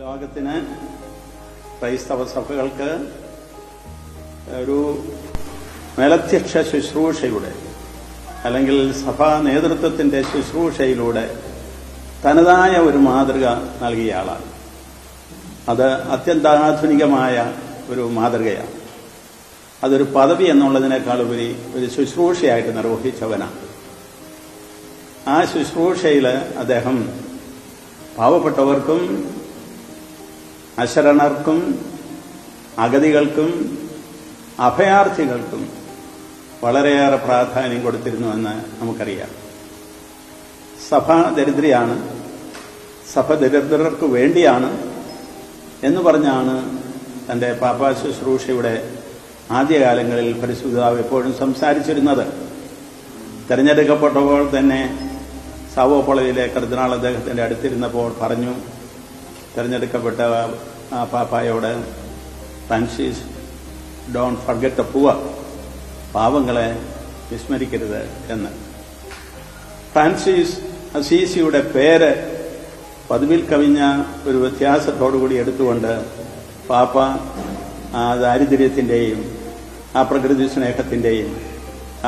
ലോകത്തിന് ക്രൈസ്തവ സഭകൾക്ക് ഒരു മേലധ്യക്ഷ ശുശ്രൂഷയുടെ അല്ലെങ്കിൽ സഭാ നേതൃത്വത്തിന്റെ ശുശ്രൂഷയിലൂടെ തനതായ ഒരു മാതൃക നൽകിയ ആളാണ്. അത് അത്യന്താധുനികമായ ഒരു മാതൃകയാണ്. അതൊരു പദവി എന്നുള്ളതിനേക്കാളുപരി ഒരു ശുശ്രൂഷയായിട്ട് നിർവഹിച്ചവനാണ്. ആ ശുശ്രൂഷയിൽ അദ്ദേഹം പാവപ്പെട്ടവർക്കും അശരണർക്കും അഗതികൾക്കും അഭയാർത്ഥികൾക്കും വളരെയേറെ പ്രാധാന്യം കൊടുത്തിരുന്നുവെന്ന് നമുക്കറിയാം. സഭ ദരിദ്രയാണ്, സഭ ദരിദ്രർക്ക് വേണ്ടിയാണ് എന്ന് പറഞ്ഞാണ് തന്റെ പാപ്പാ ശുശ്രൂഷയുടെ ആദ്യകാലങ്ങളിൽ പരിശുദ്ധാവ് എപ്പോഴും സംസാരിച്ചിരുന്നത്. തെരഞ്ഞെടുക്കപ്പെട്ടപ്പോൾ തന്നെ സാവോ പോളോയിലെ കർദിനാൾ അദ്ദേഹത്തിന്റെ അടുത്തിരുന്നപ്പോൾ പറഞ്ഞു, തെരഞ്ഞെടുക്കപ്പെട്ട ആ പാപ്പായോട്, Francis, don't forget the poor, പാവങ്ങളെ വിസ്മരിക്കരുത് എന്ന്. ഫ്രാൻസിസ് അസീസിയുടെ പേര് പതിവിൽ കവിഞ്ഞ ഒരു വ്യത്യാസത്തോടുകൂടി എടുത്തുകൊണ്ട് പാപ്പ ആ ദാരിദ്ര്യത്തിന്റെയും ആ പ്രകൃതി സ്നേഹത്തിന്റെയും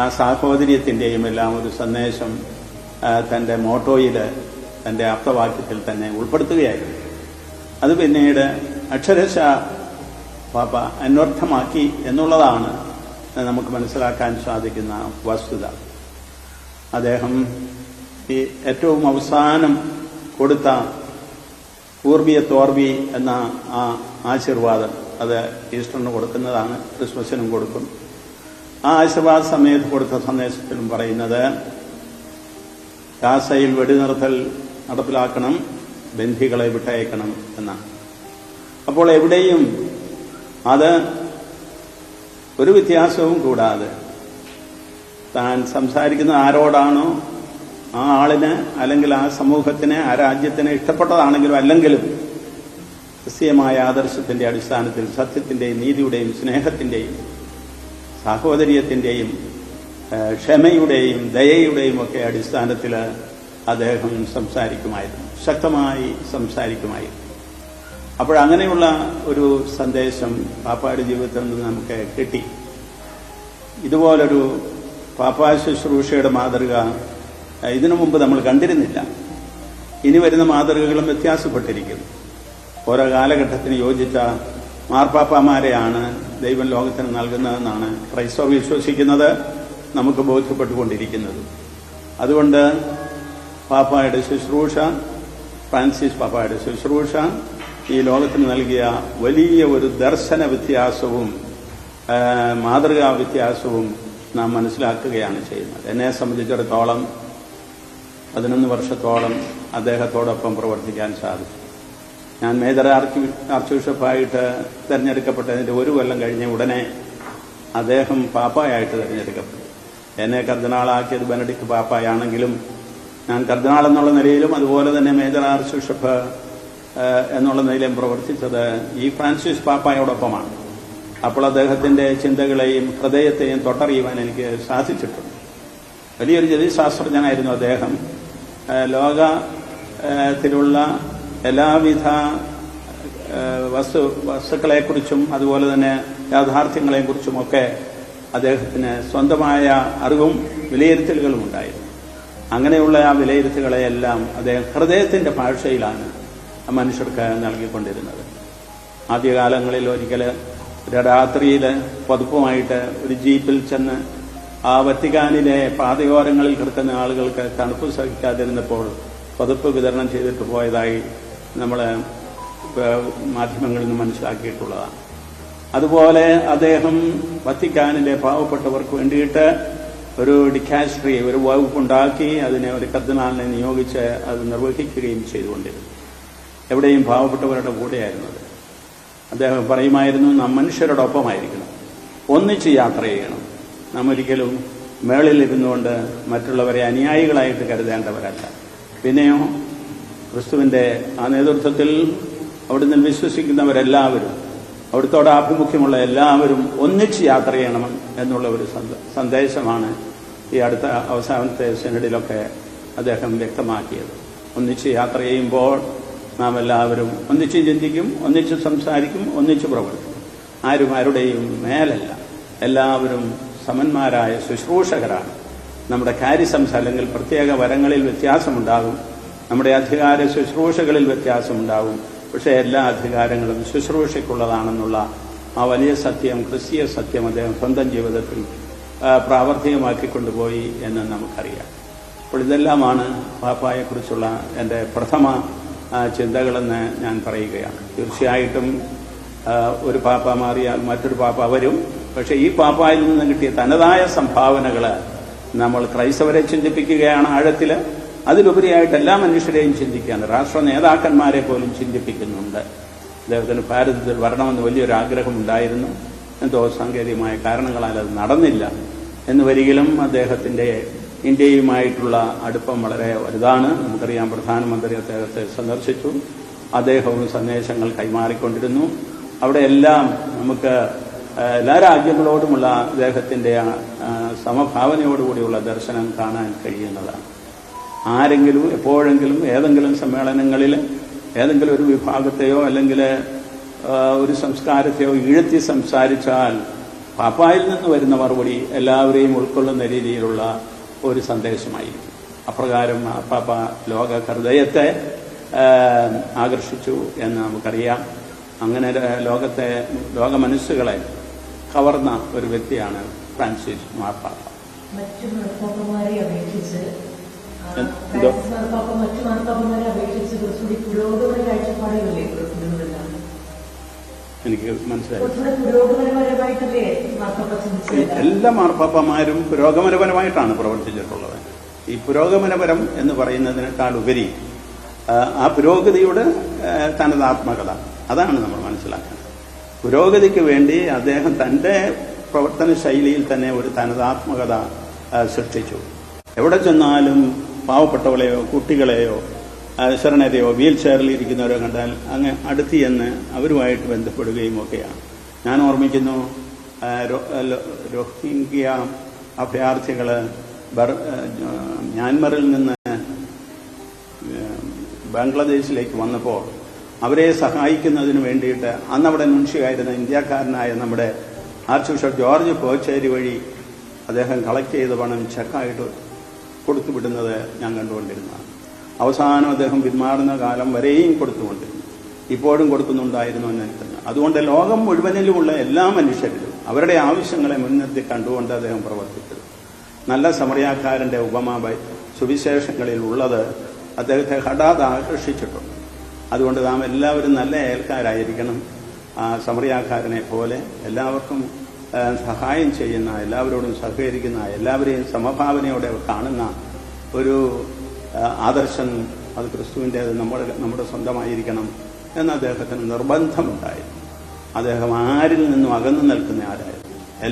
ആ സാഹോദര്യത്തിന്റെയും എല്ലാം ഒരു സന്ദേശം തന്റെ മോട്ടോയിൽ, തന്റെ ആപ്തവാക്യത്തിൽ തന്നെ ഉൾപ്പെടുത്തുകയായിരുന്നു. അത് പിന്നീട് അക്ഷരശ പാപ്പ അന്വർത്ഥമാക്കി എന്നുള്ളതാണ് നമുക്ക് മനസ്സിലാക്കാൻ സാധിക്കുന്ന വസ്തുത. അദ്ദേഹം ഈ ഏറ്റവും അവസാനം കൊടുത്ത ഊർബിയ തോർബി എന്ന ആ ആശീർവാദം, അത് ഈസ്റ്ററിന് കൊടുക്കുന്നതാണ്, ക്രിസ്മസിനും കൊടുക്കും. ആ ആശീർവാദ സമയത്ത് കൊടുത്ത സന്ദേശത്തിലും പറയുന്നത് ഗാസയിൽ വെടിനിർത്തൽ നടപ്പിലാക്കണം, ബന്ധികളെ വിട്ടയക്കണം എന്നാണ്. അപ്പോൾ എവിടെയും അത് ഒരു വ്യത്യാസവും കൂടാതെ താൻ സംസാരിക്കുന്ന ആരോടാണോ ആ ആളിന് അല്ലെങ്കിൽ ആ സമൂഹത്തിന് ആ രാജ്യത്തിന് ഇഷ്ടപ്പെട്ടതാണെങ്കിലും അല്ലെങ്കിലും ക്രിസ്തീയമായ ആദർശത്തിന്റെ അടിസ്ഥാനത്തിൽ സത്യത്തിന്റെയും നീതിയുടെയും സ്നേഹത്തിന്റെയും സാഹോദര്യത്തിന്റെയും ക്ഷമയുടെയും ദയയുടെയും ഒക്കെ അടിസ്ഥാനത്തിൽ അദ്ദേഹം സംസാരിക്കുമായിരുന്നു, ശക്തമായി സംസാരിക്കുമായിരുന്നു. അപ്പോഴങ്ങനെയുള്ള ഒരു സന്ദേശം പാപ്പായുടെ ജീവിതത്തിൽ നിന്ന് നമുക്ക് കിട്ടി. ഇതുപോലൊരു പാപ്പാ ശുശ്രൂഷയുടെ മാതൃക ഇതിനു മുമ്പ് നമ്മൾ കണ്ടിരുന്നില്ല. ഇനി വരുന്ന മാതൃകകളും വ്യത്യാസപ്പെട്ടിരിക്കുന്നു. ഓരോ കാലഘട്ടത്തിന് യോജിച്ച മാർപ്പാപ്പാമാരെയാണ് ദൈവം ലോകത്തിന് നൽകുന്നതെന്നാണ് ക്രൈസ്തവർ വിശ്വസിക്കുന്നത്, നമുക്ക് ബോധ്യപ്പെട്ടുകൊണ്ടിരിക്കുന്നത്. അതുകൊണ്ട് പാപ്പായുടെ ശുശ്രൂഷ, ഫ്രാൻസിസ് പാപ്പായുടെ ശുശ്രൂഷ ഈ ലോകത്തിന് നൽകിയ വലിയ ഒരു ദർശന വ്യത്യാസവും മാതൃകാ വ്യത്യാസവും നാം മനസ്സിലാക്കുകയാണ് ചെയ്യുന്നത്. എന്നെ സംബന്ധിച്ചിടത്തോളം 11 വർഷത്തോളം അദ്ദേഹത്തോടൊപ്പം പ്രവർത്തിക്കാൻ സാധിച്ചു. ഞാൻ മേജർ ആർച്ച് ബിഷപ്പായിട്ട് തെരഞ്ഞെടുക്കപ്പെട്ടതിന്റെ 1 കൊല്ലം കഴിഞ്ഞ ഉടനെ അദ്ദേഹം പാപ്പായായിട്ട് തെരഞ്ഞെടുക്കപ്പെട്ടു. എന്നെ കർദിനാളാക്കിയത് ബെനഡിക്ട് പാപ്പായാണെങ്കിലും ഞാൻ കർദിനാൾ എന്നുള്ള നിലയിലും അതുപോലെ തന്നെ മേജർ ആർച്ച് ബിഷപ്പ് എന്നുള്ള നിലയിലും പ്രവർത്തിച്ചത് ഈ ഫ്രാൻസിസ് പാപ്പായോടൊപ്പമാണ്. അപ്പോൾ അദ്ദേഹത്തിന്റെ ചിന്തകളെയും ഹൃദയത്തെയും തൊട്ടറിയുവാൻ എനിക്ക് സാധിച്ചിട്ടുണ്ട്. വലിയൊരു ജ്യോതിശാസ്ത്രജ്ഞനായിരുന്നു അദ്ദേഹം. ലോകത്തിലുള്ള എല്ലാവിധ വസ്തുക്കളെക്കുറിച്ചും അതുപോലെ തന്നെ യാഥാർത്ഥ്യങ്ങളെക്കുറിച്ചുമൊക്കെ അദ്ദേഹത്തിന് സ്വന്തമായ അറിവും വിലയിരുത്തലുകളും ഉണ്ടായിരുന്നു. അങ്ങനെയുള്ള ആ വിലയിരുത്തലുകളെയെല്ലാം അദ്ദേഹം ഹൃദയത്തിന്റെ ഭാഷയിലാണ് മനുഷ്യർക്ക് നൽകിക്കൊണ്ടിരുന്നത്. ആദ്യകാലങ്ങളിൽ ഒരിക്കൽ രാത്രിയിൽ പതുപ്പുമായിട്ട് ഒരു ജീപ്പിൽ ചെന്ന് ആ വത്തിക്കാനിലെ പാതയോരങ്ങളിൽ കിടക്കുന്ന ആളുകൾക്ക് തണുപ്പ് സഹിക്കാതിരുന്നപ്പോൾ പതുപ്പ് വിതരണം ചെയ്തിട്ട് പോയതായി നമ്മൾ മാധ്യമങ്ങളിൽ നിന്ന് മനസ്സിലാക്കിയിട്ടുള്ളതാണ്. അതുപോലെ അദ്ദേഹം വത്തിക്കാനിലെ പാവപ്പെട്ടവർക്ക് വേണ്ടിയിട്ട് ഒരു ഡിക്കാസ്ട്രി, ഒരു വകുപ്പുണ്ടാക്കി അതിനെ ഒരു കർദിനാളിനെ നിയോഗിച്ച് അത് നിർവഹിക്കുകയും ചെയ്തുകൊണ്ടിരുന്നു. എവിടെയും പാവപ്പെട്ടവരുടെ കൂടെയായിരുന്നത്. അദ്ദേഹം പറയുമായിരുന്നു, നാം മനുഷ്യരോടൊപ്പമായിരിക്കണം, ഒന്നിച്ച് യാത്ര ചെയ്യണം. നാം ഒരിക്കലും മേളിലിരുന്നുകൊണ്ട് മറ്റുള്ളവരെ അനുയായികളായിട്ട് കരുതേണ്ടവരല്ല. പിന്നെയോ ക്രിസ്തുവിന്റെ ആ നേതൃത്വത്തിൽ അവിടുന്ന് വിശ്വസിക്കുന്നവരെല്ലാവരും, അവിടുത്തോട് ആഭിമുഖ്യമുള്ള എല്ലാവരും ഒന്നിച്ച് യാത്ര ചെയ്യണം എന്നുള്ള ഒരു സന്ദേശമാണ് ഈ അടുത്ത അവസാനത്തെ സിനഡിലൊക്കെ അദ്ദേഹം വ്യക്തമാക്കിയത്. ഒന്നിച്ച് യാത്ര ചെയ്യുമ്പോൾ നാം എല്ലാവരും ഒന്നിച്ച് ചിന്തിക്കും, ഒന്നിച്ച് സംസാരിക്കും, ഒന്നിച്ച് പ്രവർത്തിക്കും. ആരും ആരുടെയും മേലല്ല. എല്ലാവരും സമന്മാരായ ശുശ്രൂഷകരാണ്. നമ്മുടെ കാര്യസംസ അല്ലെങ്കിൽ പ്രത്യേക വരങ്ങളിൽ വ്യത്യാസമുണ്ടാകും, നമ്മുടെ അധികാര ശുശ്രൂഷകളിൽ വ്യത്യാസമുണ്ടാകും. പക്ഷേ എല്ലാ അധികാരങ്ങളും ശുശ്രൂഷയ്ക്കുള്ളതാണെന്നുള്ള ആ വലിയ സത്യം, ക്രിസ്തീയ സത്യം അദ്ദേഹം സ്വന്തം ജീവിതത്തിൽ പ്രാവർത്തികമാക്കിക്കൊണ്ടുപോയി എന്ന് നമുക്കറിയാം. അപ്പോൾ ഇതെല്ലാമാണ് പാപ്പായെക്കുറിച്ചുള്ള എൻ്റെ പ്രഥമ ചിന്തകളെന്ന് ഞാൻ പറയുകയാണ്. തീർച്ചയായിട്ടും ഒരു പാപ്പ മാറിയാൽ മറ്റൊരു പാപ്പ വരും. പക്ഷേ ഈ പാപ്പായിൽ നിന്ന് കിട്ടിയ തനതായ സംഭാവനകൾ നമ്മൾ ക്രൈസ്തവരെ ചിന്തിപ്പിക്കുകയാണ് ആഴത്തിൽ. അതിലുപരിയായിട്ട് എല്ലാ മനുഷ്യരെയും ചിന്തിക്കുകയാണ്. രാഷ്ട്ര നേതാക്കന്മാരെ പോലും ചിന്തിപ്പിക്കുന്നുണ്ട്. അദ്ദേഹത്തിന് ഭാരതത്തിൽ വരണമെന്ന് വലിയൊരു ആഗ്രഹമുണ്ടായിരുന്നു. എന്തോ സാങ്കേതികമായ കാരണങ്ങളാൽ അത് നടന്നില്ല എന്ന് വരികിലും അദ്ദേഹത്തിൻ്റെ ഇന്ത്യയുമായിട്ടുള്ള അടുപ്പം വളരെ വലുതാണ്. നമുക്കറിയാം, പ്രധാനമന്ത്രി അദ്ദേഹത്തെ സന്ദർശിച്ചു, അദ്ദേഹവും സന്ദേശങ്ങൾ കൈമാറിക്കൊണ്ടിരുന്നു. അവിടെയെല്ലാം നമുക്ക് എല്ലാ രാജ്യങ്ങളോടുമുള്ള അദ്ദേഹത്തിൻ്റെ സമഭാവനയോടുകൂടിയുള്ള ദർശനം കാണാൻ കഴിയുന്നതാണ്. ആരെങ്കിലും എപ്പോഴെങ്കിലും ഏതെങ്കിലും സമ്മേളനങ്ങളിൽ ഏതെങ്കിലും ഒരു വിഭാഗത്തെയോ അല്ലെങ്കിൽ ഒരു സംസ്കാരത്തെയോ ഇഴത്തി സംസാരിച്ചാൽ പാപ്പായിൽ നിന്ന് വരുന്ന മറുപടി എല്ലാവരെയും ഉൾക്കൊള്ളുന്ന രീതിയിലുള്ള ഒരു സന്ദേശമായിരിക്കും. അപ്രകാരം പാപ്പ ലോക ഹൃദയത്തെ ആകർഷിച്ചു എന്ന് നമുക്കറിയാം. അങ്ങനെ ലോക മനസ്സുകളെ കവർന്ന ഒരു വ്യക്തിയാണ് ഫ്രാൻസിസ് മാർപ്പാപ്പ. മറ്റു മാർപ്പാപ്പമാരെ അപേക്ഷിച്ച് കുറച്ചുകൂടി പുരോഗമന കാഴ്ചപ്പാടുകളല്ലേ പ്രസിദ്ധങ്ങളെല്ലാം? എനിക്ക് മനസ്സിലായി. പുരോഗമനപരമായിട്ടല്ലേ മാർപ്പാപ്പ ചിന്തിച്ചത്? എല്ലാ മാർപ്പാപ്പമാരും പുരോഗമനപരമായിട്ടാണ് പ്രവർത്തിച്ചിട്ടുള്ളത്. ഈ പുരോഗമനപരം എന്ന് പറയുന്നതിനേക്കാൾ ഉപരി ആ പുരോഗതിയുടെ തനതാത്മകത, അതാണ് നമ്മൾ മനസ്സിലാക്കുന്നത്. പുരോഗതിക്ക് വേണ്ടി അദ്ദേഹം തന്റെ പ്രവർത്തന ശൈലിയിൽ തന്നെ ഒരു തനതാത്മകത സൃഷ്ടിച്ചു. എവിടെ ചെന്നാലും പാവപ്പെട്ടവളെയോ കുട്ടികളെയോ ശരണരെയോ വീൽ ചെയറിൽ ഇരിക്കുന്നവരോ കണ്ടാൽ അങ്ങ് അടുത്ത് ചെന്ന് അവരുമായിട്ട് ബന്ധപ്പെടുകയും ഒക്കെയാണ്. ഞാൻ ഓർമ്മിക്കുന്നു, റോഹിംഗ്യ അഭയാർത്ഥികൾ മ്യാൻമറിൽ നിന്ന് ബംഗ്ലാദേശിലേക്ക് വന്നപ്പോൾ അവരെ സഹായിക്കുന്നതിന് വേണ്ടിയിട്ട് അന്നവിടെ മുൻഷിയായിരുന്ന ഇന്ത്യക്കാരനായ നമ്മുടെ ആർച്ച് ബിഷപ്പ് ജോർജ് കോച്ചേരി വഴി അദ്ദേഹം കളക്ട് ചെയ്ത പണം ചെക്കായിട്ട് കൊടുത്തുവിടുന്നത് ഞാൻ കണ്ടുകൊണ്ടിരുന്നതാണ്. അവസാനം അദ്ദേഹം പിന്മാറുന്ന കാലം വരെയും കൊടുത്തുകൊണ്ടിരുന്നു. ഇപ്പോഴും കൊടുക്കുന്നുണ്ടായിരുന്നു എന്ന് എനിക്കറിയാം. അതുകൊണ്ട് ലോകം മുഴുവനിലുമുള്ള എല്ലാ മനുഷ്യരിലും അവരുടെ ആവശ്യങ്ങളെ മുൻനിർത്തി കണ്ടുകൊണ്ട് അദ്ദേഹം പ്രവർത്തിച്ചത്. നല്ല സമറിയാക്കാരന്റെ ഉപമ സുവിശേഷങ്ങളിൽ ഉള്ളത് അദ്ദേഹത്തെ ഹഠാത് ആകർഷിച്ചിട്ടുണ്ട്. അതുകൊണ്ട് നാം എല്ലാവരും നല്ല അയൽക്കാരായിരിക്കണം. സമറിയാക്കാരനെ പോലെ എല്ലാവർക്കും സഹായം ചെയ്യുന്ന, എല്ലാവരോടും സഹകരിക്കുന്ന, എല്ലാവരെയും സമഭാവനയോടെ കാണുന്ന ഒരു ആദർശം അത് ക്രിസ്തുവിൻ്റേത് നമ്മുടെ സ്വന്തമായിരിക്കണം എന്ന് അദ്ദേഹത്തിന് നിർബന്ധമുണ്ടായിരുന്നു. അദ്ദേഹം ആരിൽ നിന്നും അകന്നു നിൽക്കുന്ന ആരായിരുന്നു.